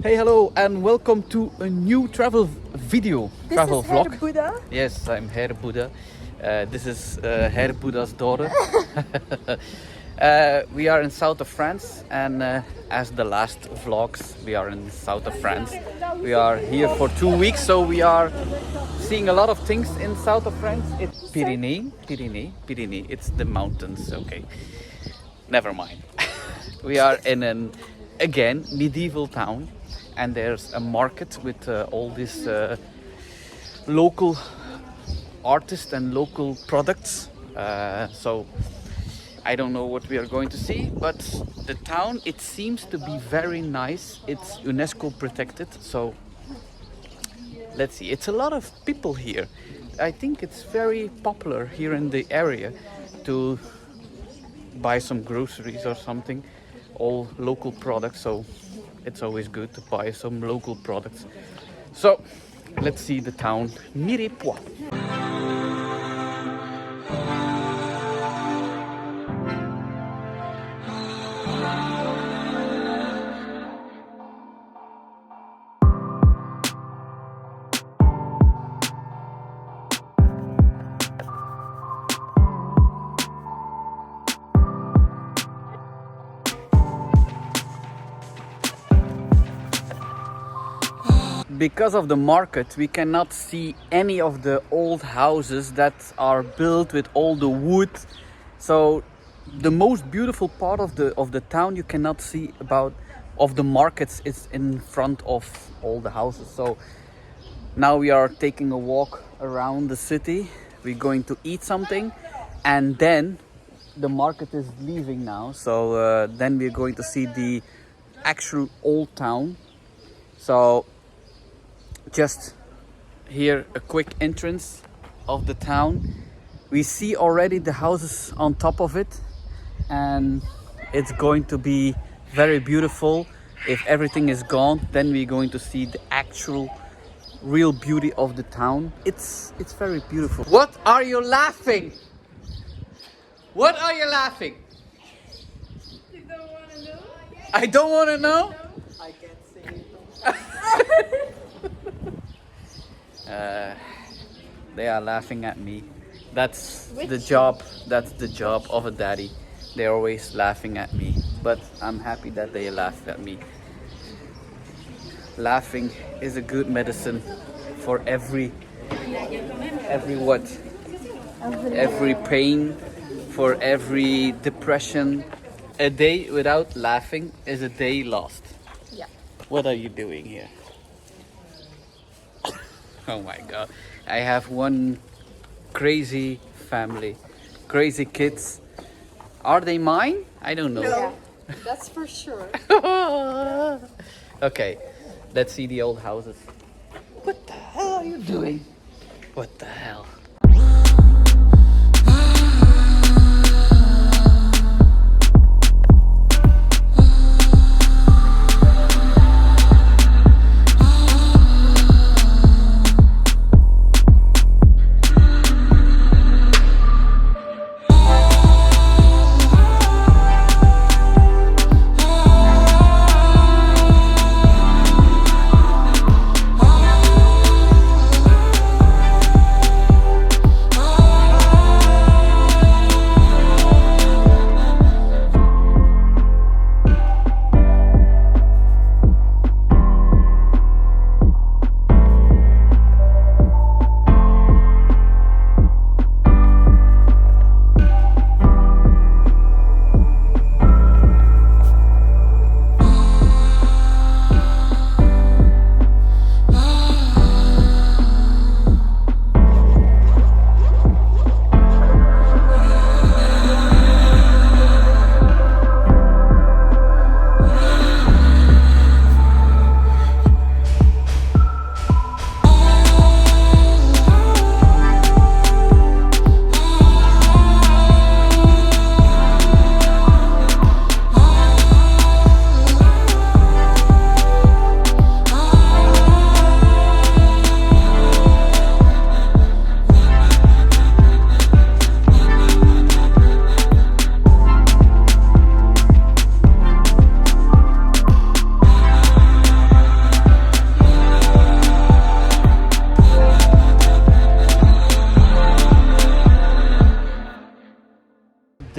Hey, hello, and welcome to a new travel video, travel This is vlog. Herr Buddha. Yes, I'm Herr Buddha. This is Herr Buddha's daughter. We are in south of France, and as the last vlogs, we are in south of France. We are here for 2 weeks, so we are seeing a lot of things in south of France. It's Pyrenees. It's the mountains. Okay, never mind. We are in an again medieval town, and there's a market with all these local artists and local products. So I don't know what we are going to see, but the town, it seems to be very nice. It's UNESCO protected, so let's see. It's a lot of people here. I think it's very popular here in the area to buy some groceries or something, all local products, so it's always good to buy some local products. So let's see the town Mirepoix. Because of the market, we cannot see any of the old houses that are built with all the wood. So the most beautiful part of the town you cannot see about of the markets is in front of all the houses. So now we are taking a walk around the city. We're going to eat something, and then the market is leaving now. So then we're going to see the actual old town. So just here a quick entrance of the town. We see already the houses on top of it, and it's going to be very beautiful. If everything is gone, then we're going to see the actual real beauty of the town. It's very beautiful. What are you laughing? What are you laughing? You don't want to know? I don't want to know? I can't say it. They are laughing at me. That's the job of a daddy. They're always laughing at me, but I'm happy that they laugh at me. Laughing is a good medicine for every what? Every pain, for every depression. A day without laughing is a day lost. Yeah. What are you doing here? Oh my god. I have one crazy family, crazy kids. Are they mine? I don't know. No, that's for sure. Okay, let's see the old houses. What the hell are you doing? What the hell?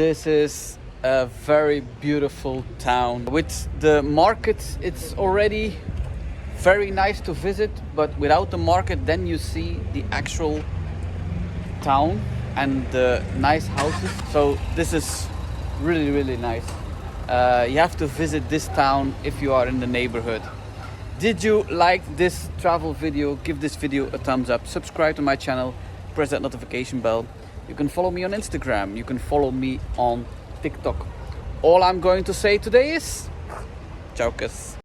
This is a very beautiful town. With the market, it's already very nice to visit, but without the market, then you see the actual town and the nice houses. So this is really, really nice. You have to visit this town if you are in the neighborhood. Did you like this travel video? Give this video a thumbs up. Subscribe to my channel. Press that notification bell. You can follow me on Instagram. You can follow me on TikTok. All I'm going to say today is ciao, kus.